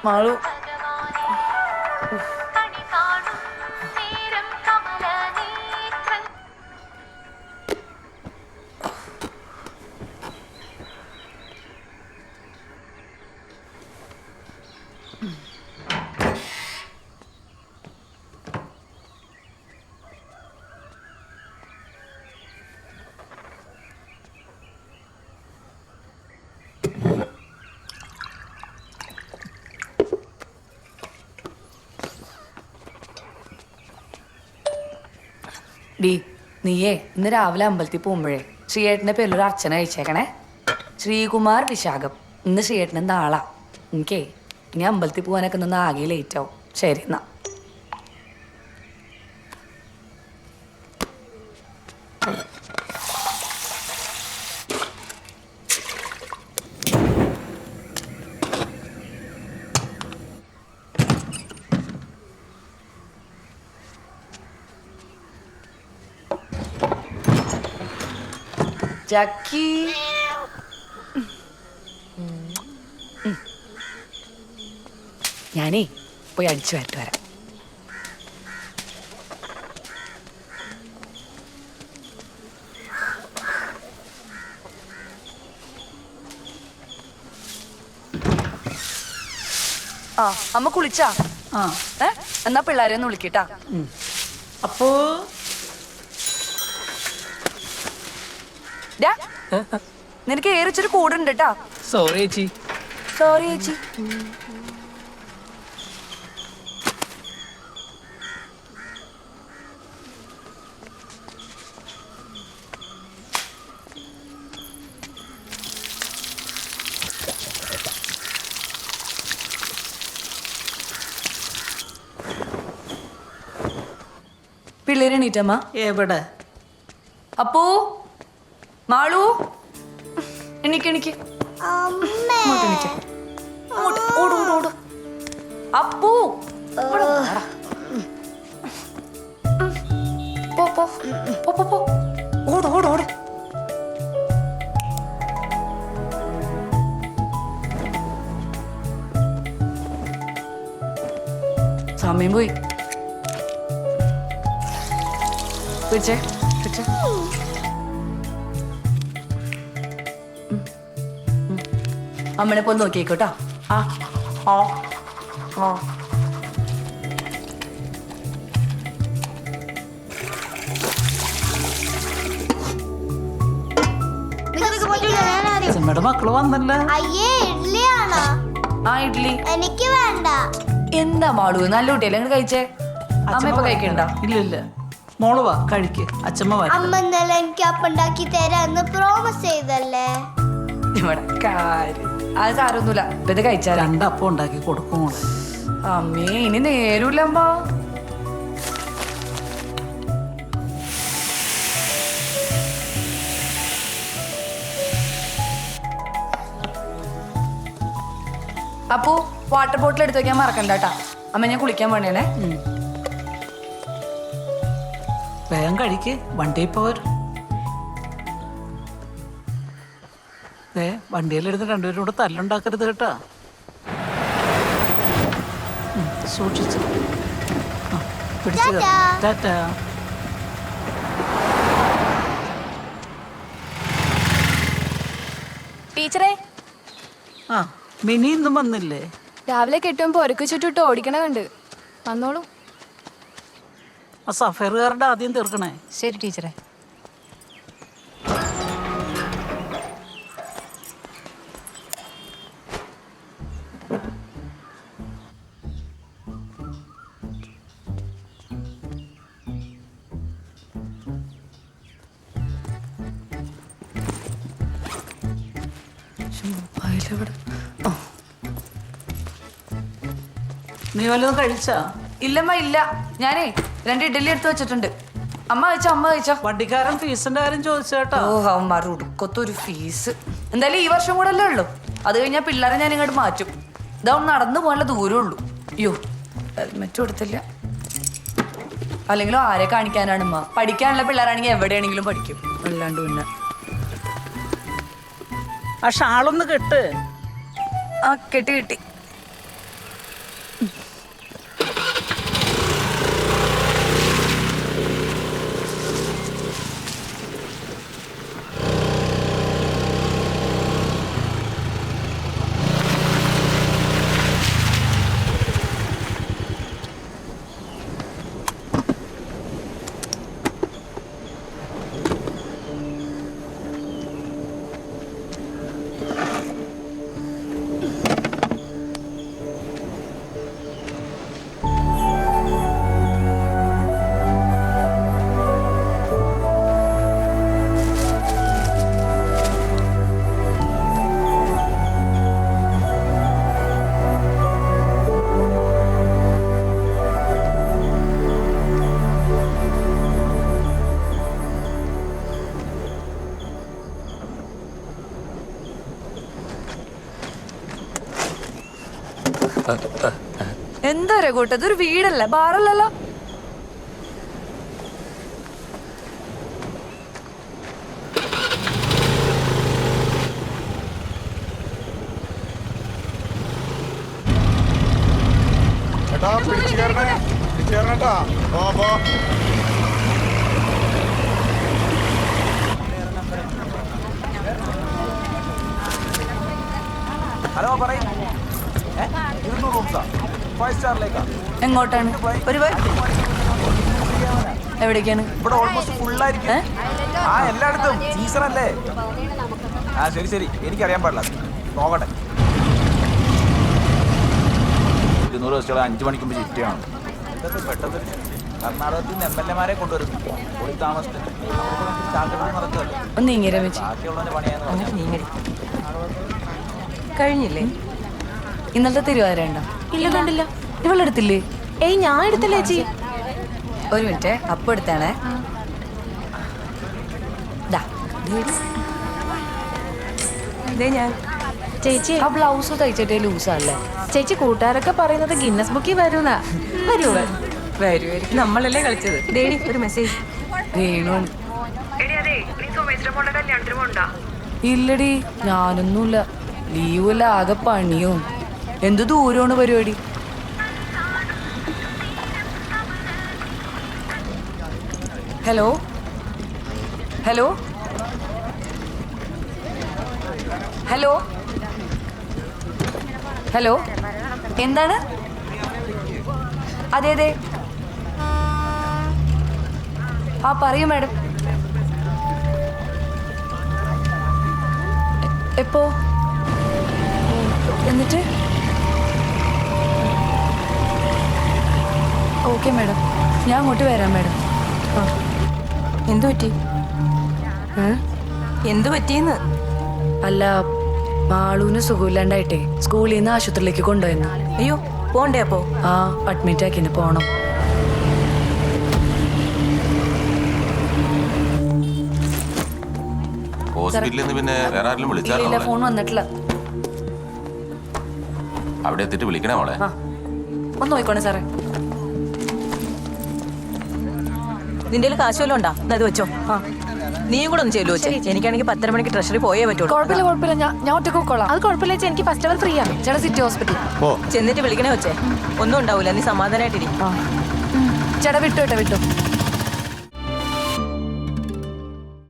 Malu D നീയേ ഇന്ന് രാവിലെ അമ്പലത്തിൽ പോകുമ്പോഴേ ശ്രീയേട്ടൻ്റെ പേരിലൊരു അർച്ചന അയച്ചേക്കണേ. ശ്രീകുമാർ വിശാഖം. ഇന്ന് ശ്രീയേട്ടൻ നാളാ. എനിക്കേ ഇനി അമ്പലത്തിൽ പോകാനൊക്കെ നിന്ന് ആകെ ലേറ്റ് ആവും. ശരി എന്നാ. ജക്കി ഞാനേ പോയി അടിച്ചു വരട്ട് വരാം. ആ അമ്മ കുളിച്ചാ? എന്നാ പിള്ളേരെ ഒന്ന് വിളിക്കട്ടാ. അപ്പോ നിനക്ക് ഏറിച്ചൊരു കൂടുണ്ട് കേട്ടാ. സോറി ചേച്ചി. സോറി ചേച്ചി. പിള്ളേര് എണീറ്റമ്മ? എവിടെ? അപ്പൂ, മാളു, എണീക്ക് എണീക്ക്. ഓട്. അപ്പൂ ഓട്. സമയം പോയി. പിടിച്ചേ. അമ്മനെ പോയി നോക്കിയേക്കോട്ടാ. അച്ഛമ്മയുടെ മക്കള് വന്നല്ല. ആ ഇഡ്ലി എനിക്ക് വേണ്ട. എന്താ മാളു നല്ല കുട്ടിയല്ലേ അങ്ങനെ കഴിച്ചേ? അമ്മ ഇപ്പൊ കഴിക്കണ്ട? ഇല്ല മോള് വാ കഴിക്ക്. അച്ഛമ്മ അമ്മ ഇന്നലെ എനിക്ക് അപ്പുണ്ടാക്കി തരാന്ന് പ്രോമിസ് ചെയ്തല്ലേ. ഇവിടെ കാര്യം അത് സാരൊന്നുമില്ല. ഇപ്പൊ ഇത് കഴിച്ചാ 2 അപ്പം ഉണ്ടാക്കി കൊടുക്കും മോളെ. അമ്മേ ഇനി നേരൂല്ലമ്മ. അപ്പോ വാട്ടർ ബോട്ടിൽ എടുത്ത് വെക്കാൻ മറക്കണ്ട കേട്ടാ. അമ്മ ഞാൻ കുളിക്കാൻ വേണേനെ. വേഗം കഴിക്ക്, വണ്ടി പോരും. വണ്ടിയിലെടുത്ത് 2 പേരും കൂടെ തല്ലുണ്ടാക്കരുത് കേട്ടാ. സൂക്ഷിച്ചു പിടിച്ചു. ടാറ്റാ. ടീച്ചറേ, മിനി ഇന്നും വന്നില്ലേ? രാവിലെ കെട്ടുമ്പോ ഒരുക്ക് ചുറ്റിട്ട് ഓടിക്കണതുണ്ട്. വന്നോളൂ. ആ സഫയറുകാരുടെ ആദ്യം തീർക്കണേ. ശരി ടീച്ചറെ. നീ വല്ലതും കഴിച്ചാ? ഇല്ലമ്മ ഇല്ല. ഞാനേ 2 ഇഡ്ഡലി എടുത്ത് വെച്ചിട്ടുണ്ട്. അമ്മ കഴിച്ചോ. വണ്ടിക്കാരൻ ഫീസിന്റെ കാര്യം ചോദിച്ചേട്ടാ. ഓ അവന്മാർ ഉടുക്കത്തൊരു ഫീസ്. എന്തായാലും ഈ വർഷം കൂടെ അല്ലേ ഉള്ളൂ. അത് കഴിഞ്ഞാൽ പിള്ളേരെ ഞാൻ ഇങ്ങോട്ട് മാറ്റും. ഇതാവും നടന്നു പോകാനുള്ള ദൂരമേ ഉള്ളൂ. അയ്യോ ഹെൽമെറ്റ് കൊടുത്തില്ല. അല്ലെങ്കിലും ആരെ കാണിക്കാനാണ് ഉമ്മ? പഠിക്കാനുള്ള പിള്ളേരാണെങ്കിൽ എവിടെയാണെങ്കിലും പഠിക്കും. അല്ലാണ്ട് പിന്നെ ആ ഷാളൊന്ന് കെട്ട്. ആ കെട്ടി. എന്താ രഘുട്ട, ഇതൊരു വീടല്ലേ, ബാറല്ലല്ലോ. ഹലോ പറയും എങ്ങോട്ടാണ്? എവിടേക്കാണ്? ഇവിടെ ഓൾമോസ്റ്റ് ഫുള്ളായിരിക്കും. ആ എല്ലായിടത്തും സീസൺ അല്ലേ. ആ ശരി ശരി, എനിക്കറിയാൻ പാടില്ല, നോക്കട്ടെ. 200 ബസ്സുകൾ 5 മണിക്ക് മുമ്പ് ഷിഫ്റ്റ് ചെയ്യണം. ഇതൊക്കെ പെട്ടെന്ന് കർണാടകത്തിൽ നിന്ന് MLA-മാരെ കൊണ്ടുവരുന്നു. ഒളി താമസത്തിന് നടക്കുകയല്ലേ. ഒന്ന് ഇങ്ങനെ വെച്ച് ബാക്കിയുള്ളവന്റെ പണിയാന്ന് കഴിഞ്ഞില്ലേ? ഇന്നലത്തെ തിരുവാതിര ഉണ്ടോ? ഇല്ല, കണ്ടില്ല. ഇവളെടുത്തില്ലേ? ഏയ്, ഞാൻ എടുത്തില്ല ചേച്ചി. ഒരു മിനിറ്റ്, അപ്പം എടുത്താണേ. ഞാൻ ചേച്ചി, ആ ബ്ലൗസ് തയ്ച്ചിട്ടേ ലൂസല്ലേ? ചേച്ചി കൂട്ടുകാരൊക്കെ പറയുന്നത് ഗിന്നസ് ബുക്കിൽ വരുന്ന വരൂ. നമ്മളല്ലേ കളിച്ചത്. ദേടി ഒരു മെസ്സേജ്. വേണു ഇല്ലടി, ഞാനൊന്നുമില്ല. ലീവല്ല, ആകെ പണിയും. എന്ത് ദൂരമാണ് പരിപാടി. ഹലോ ഹലോ ഹലോ ഹലോ, എന്താണ്? അതെ അതെ, ആ പറയൂ മാഡം. എപ്പോ? എന്നിട്ട് ഓക്കെ മാഡം, ഞാൻ അങ്ങോട്ട് വരാം മാഡം. ആ, എന്തു പറ്റി? എന്തു പറ്റിയെന്ന്? അല്ല, മാളൂന് സുഖമില്ലാണ്ടായിട്ടേ സ്കൂളിൽ നിന്ന് ആശുപത്രിയിലേക്ക് കൊണ്ടുപോയെന്നു. അയ്യോ, പോണ്ടേ അപ്പോ? ആ, അഡ്മിറ്റ് ആക്കിന്, പോണം. ഹോസ്പിറ്റലിൽ നിന്ന് പിന്നെ വേറെ ആരെങ്കിലും ഇല്ല, വിളിച്ചാലോ? ഫോൺ വന്നിട്ടില്ല. അവിടെ എത്തിയിട്ട് വിളിക്കണേ മോളെ. ആ, ഒന്ന് നോക്കണേ സാറേ. നിന്റെ കാശ് വല്ലതും ഉണ്ടാ? അത് വെച്ചോ. നീയും കൂടെ ഒന്ന് ചെയ്തു വെച്ചേ. എനിക്കാണെങ്കിൽ 10:30 മണിക്ക് ട്രഷറി പോയേ പറ്റുള്ളൂ. കുഴപ്പമില്ല കുഴപ്പമില്ല, ഞാൻ ഒറ്റക്ക് പോയിക്കോളാം. അത് കുഴപ്പമില്ല ചേച്ചി, എനിക്ക് ഫസ്റ്റ് അവർ ഫ്രീ ആണ്. ചേട്ടാ, സിറ്റി ഹോസ്പിറ്റൽ. ചെന്നിട്ട് വിളിക്കണേ വെച്ചേ. ഒന്നും ഉണ്ടാവൂല, നീ സമാധാനമായിട്ടിരി. ചേട്ടാ, വിട്ടു.